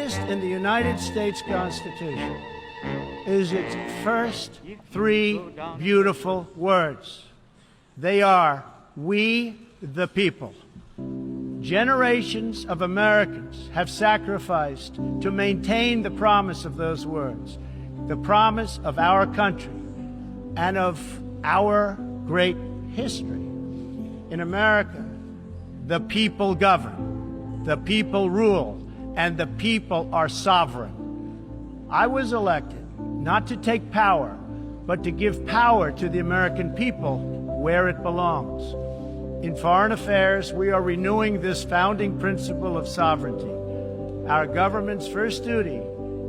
In the United States Constitution is its first three beautiful words. They are, "We the people." Generations of Americans have sacrificed to maintain the promise of those words, the promise of our country and of our great history. In America, the people govern, the people rule, and the people are sovereign. I was elected not to take power, but to give power to the American people where it belongs. In foreign affairs, we are renewing this founding principle of sovereignty. Our government's first duty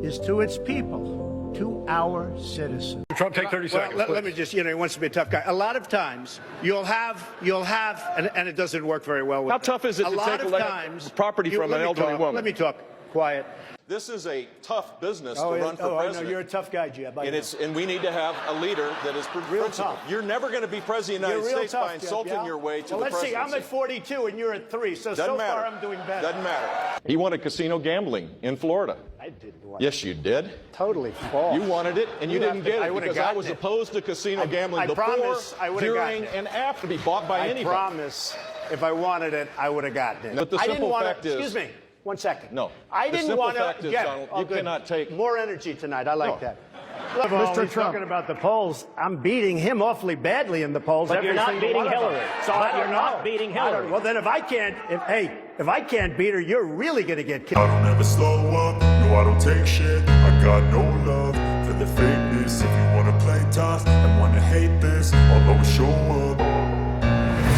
is to its people, to our citizens. Trump, take 30 seconds. Let me just, he wants to be a tough guy. A lot of times, you'll have, and it doesn't work very well with How tough is it to take property from an elderly woman? Let me talk. Quiet. This is a tough business to run for president. I know, you're a tough guy, Jeb. And we need to have a leader that is principled. You're never going to be president of the United States by insulting your way to the presidency. Let's see, I'm at 42 and you're at 3, so far I'm doing better. Doesn't matter. He wanted casino gambling in Florida. I didn't want Yes, you did. Totally false. You wanted it, and you didn't get it because I was opposed to casino gambling before, during, and after to be bought by anybody. I promise, if I wanted it, I would have gotten it. But the simple fact is... Excuse me. 1 second. No. I didn't want to get Donald, you cannot take more energy tonight. I like that. Look, Mr. Trump, talking about the polls, I'm beating him awfully badly in the polls. But you're not beating Hillary. So you're not beating Hillary. Well, then if I can't beat her, you're really going to get killed. I don't ever slow up. No, I don't take shit. I got no love for the fakeness. If you wanna play tough and wanna hate this, I'll always show up.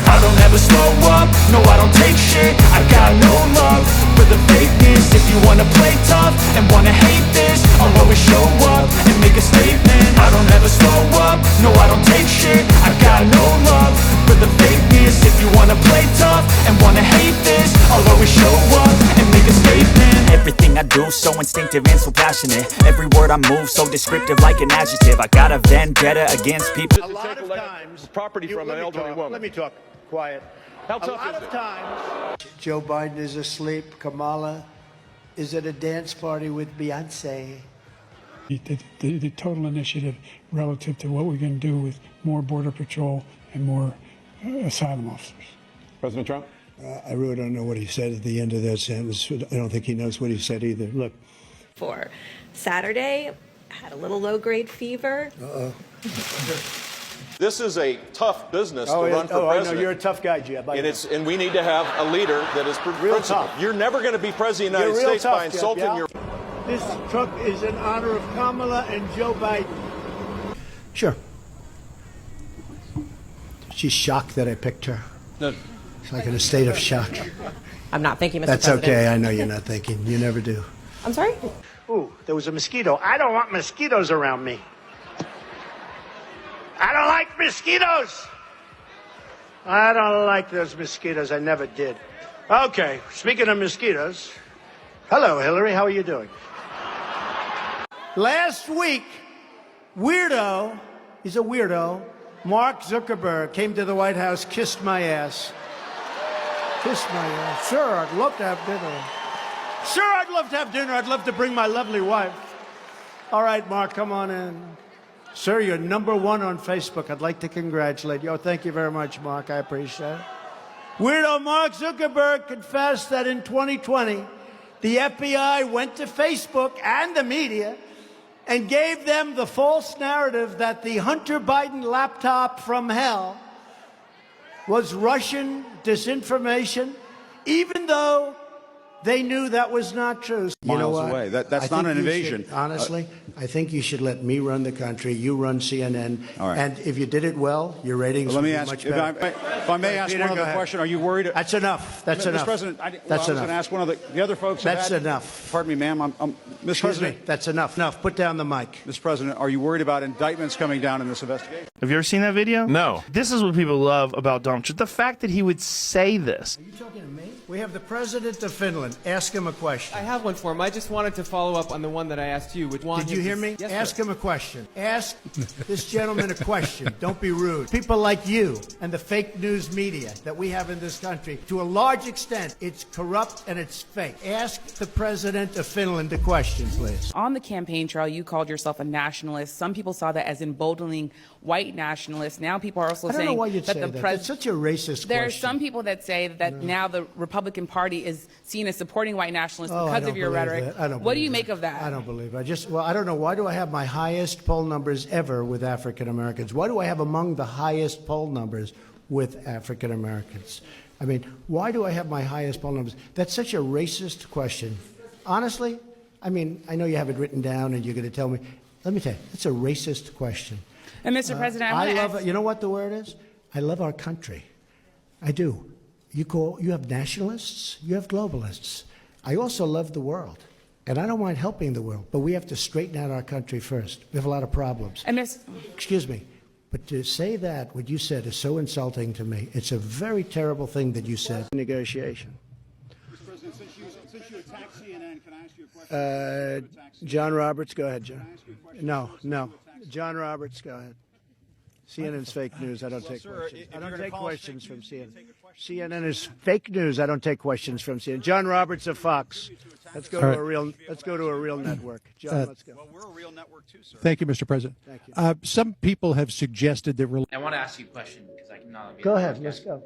I don't ever slow up. No, I don't take shit. I got no love for the fakeness. If you wanna play tough and wanna hate this, I'll always show up and make a statement. I don't ever slow up. No, I don't take shit. I got no love for the fakeness. If you wanna play tough and wanna hate this, I'll always show up and make a statement. Everything I do so instinctive and so passionate. Every word I move so descriptive like an adjective. I got a vendetta against people. A lot of times, property from an elderly woman. Let me talk. Quiet. How tough is it? A lot of times, Joe Biden is asleep. Kamala is at a dance party with Beyonce. The total initiative relative to what we're going to do with more Border Patrol and more asylum officers. President Trump? I really don't know what he said at the end of that sentence. I don't think he knows what he said either. Look. For Saturday, I had a little low-grade fever. Uh-oh. This is a tough business to run for president. I know, you're a tough guy, Jeb. And we need to have a leader that is principled. You're never going to be president of the United States by insulting your... This truck is in honor of Kamala and Joe Biden. Sure. She's shocked that I picked her. No. She's like in a state of shock. I'm not thinking, Mr. That's President. okay. I know you're not thinking. You never do. I'm sorry? Ooh, there was a mosquito. I don't want mosquitoes around me. I don't like mosquitoes. I don't like those mosquitoes. I never did. Okay, speaking of mosquitoes, hello, Hillary. How are you doing? Last week, weirdo, he's a weirdo, Mark Zuckerberg came to the White House, kissed my ass. Kissed my ass. Sure, I'd love to have dinner. Sure, I'd love to have dinner. I'd love to bring my lovely wife. All right, Mark, come on in. Sir, you're #1 on Facebook. I'd like to congratulate you. Oh, thank you very much, Mark. I appreciate it. Weirdo Mark Zuckerberg confessed that in 2020, the FBI went to Facebook and the media and gave them the false narrative that the Hunter Biden laptop from hell was Russian disinformation, even though they knew that was not true. You know what? Away. That's not an invasion. Honestly, I think you should let me run the country. You run CNN. All right. And if you did it well, your ratings would be much better. If I may ask Peter, one other question, are you worried? That's enough. That's enough. Mr. President, that's I was going to ask one of the other folks. That's enough. Pardon me, ma'am. Mr. President. That's enough. Enough. Put down the mic. Mr. President, are you worried about indictments coming down in this investigation? Have you ever seen that video? No. This is what people love about Donald Trump. The fact that he would say this. Are you talking to me? We have the president of Finland. Ask him a question. I have one for him. I just wanted to follow up on the one that I asked you. Which one? Did you hear me? Yes, ask sir. him a question. Ask this gentleman a question. Don't be rude. People like you and the fake news media that we have in this country, to a large extent, it's corrupt and it's fake. Ask the president of Finland a question, please. On the campaign trail, you called yourself a nationalist. Some people saw that as emboldening white nationalists. Now people are also I don't saying know why you'd that say the that. president. It's such a racist There are question. some people that say that now the Republican Party is seen as supporting white nationalists because of your rhetoric. What do you make of that? I don't believe it. I don't know. Why do I have my highest poll numbers ever with African Americans? Why do I have among the highest poll numbers with African Americans? I mean, why do I have my highest poll numbers? That's such a racist question. Honestly, I mean, I know you have it written down and you're going to tell me. Let me tell you, it's a racist question. And Mr. President, I love it. You know what the word is? I love our country. I do. You have nationalists, you have globalists. I also love the world. And I don't mind helping the world, but we have to straighten out our country first. We have a lot of problems. And Excuse me, but to say that, what you said, is so insulting to me. It's a very terrible thing that you said. Negotiation. Mr. President, since you attacked CNN, can I ask you a question? John Roberts, go ahead, John. No. John Roberts, go ahead. CNN's fake news. I don't take questions. I don't take questions from CNN. CNN is fake news. I don't take questions from CNN. John Roberts of Fox. Let's go to a real. Let's go to a real network. John, let's go. Well, we're a real network too, sir. Thank you, Mr. President. Thank you. Some people have suggested that. I want to ask you a question because I cannot. Go ahead. Let's go.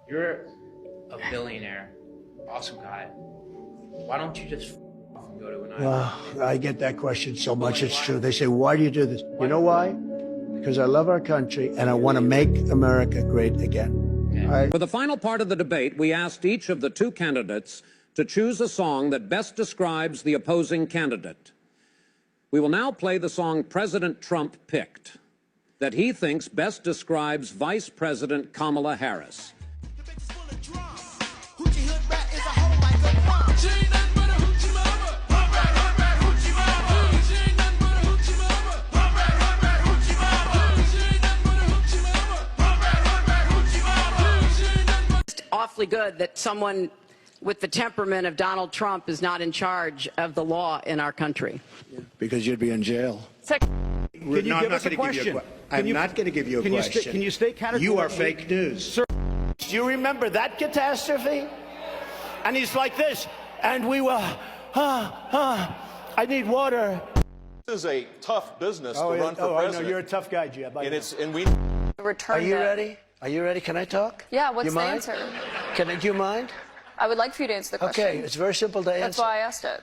You're a billionaire, awesome guy. Why don't you just go to an island? I get that question so much. It's true. They say, "Why do you do this?" You know why? Because I love our country and I want to make America great again. For the final part of the debate, we asked each of the two candidates to choose a song that best describes the opposing candidate. We will now play the song President Trump picked, that he thinks best describes Vice President Kamala Harris. Awfully good that someone with the temperament of Donald Trump is not in charge of the law in our country. Because you'd be in jail. Can you give us a question? I'm not going to give you a question. Can you state categorically? You are fake news. Sir, do you remember that catastrophe? And he's like this, and we were, I need water. This is a tough business to run for president. I know, you're a tough guy, Jeb. And we. Are you ready? Are you ready? Can I talk? Yeah, what's you the mind? answer? Do you mind? I would like for you to answer the question. Okay, it's very simple to answer. That's why I asked it.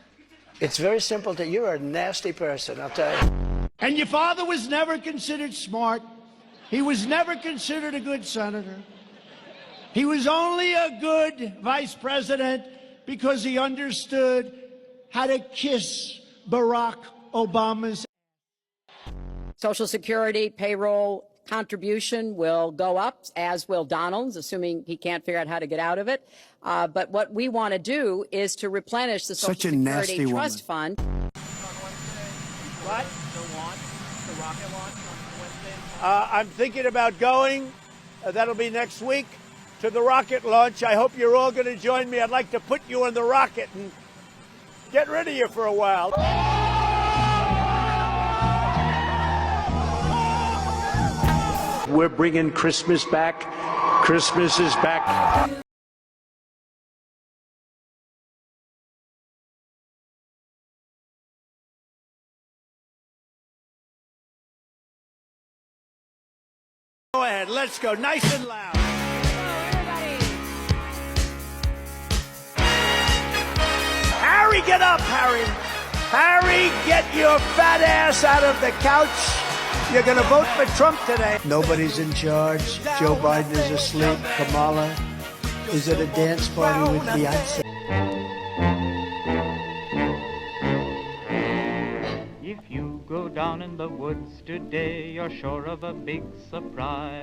It's very simple to, you're a nasty person, I'll tell you. And your father was never considered smart. He was never considered a good senator. He was only a good vice president because he understood how to kiss Barack Obama's. Social Security payroll contribution will go up, as will Donald's, assuming he can't figure out how to get out of it. But what we want to do is to replenish the Social Security Trust Fund. What? I'm thinking about going. That'll be next week to the rocket launch. I hope you're all going to join me. I'd like to put you in the rocket and get rid of you for a while. We're bringing Christmas back. Christmas is back. Go ahead, let's go, nice and loud. Harry, get up, Harry. Harry, get your fat ass out of the couch. You're going to vote for Trump today. Nobody's in charge. Joe Biden is asleep. Kamala is at a dance party with Beyonce. If you go down in the woods today, you're sure of a big surprise.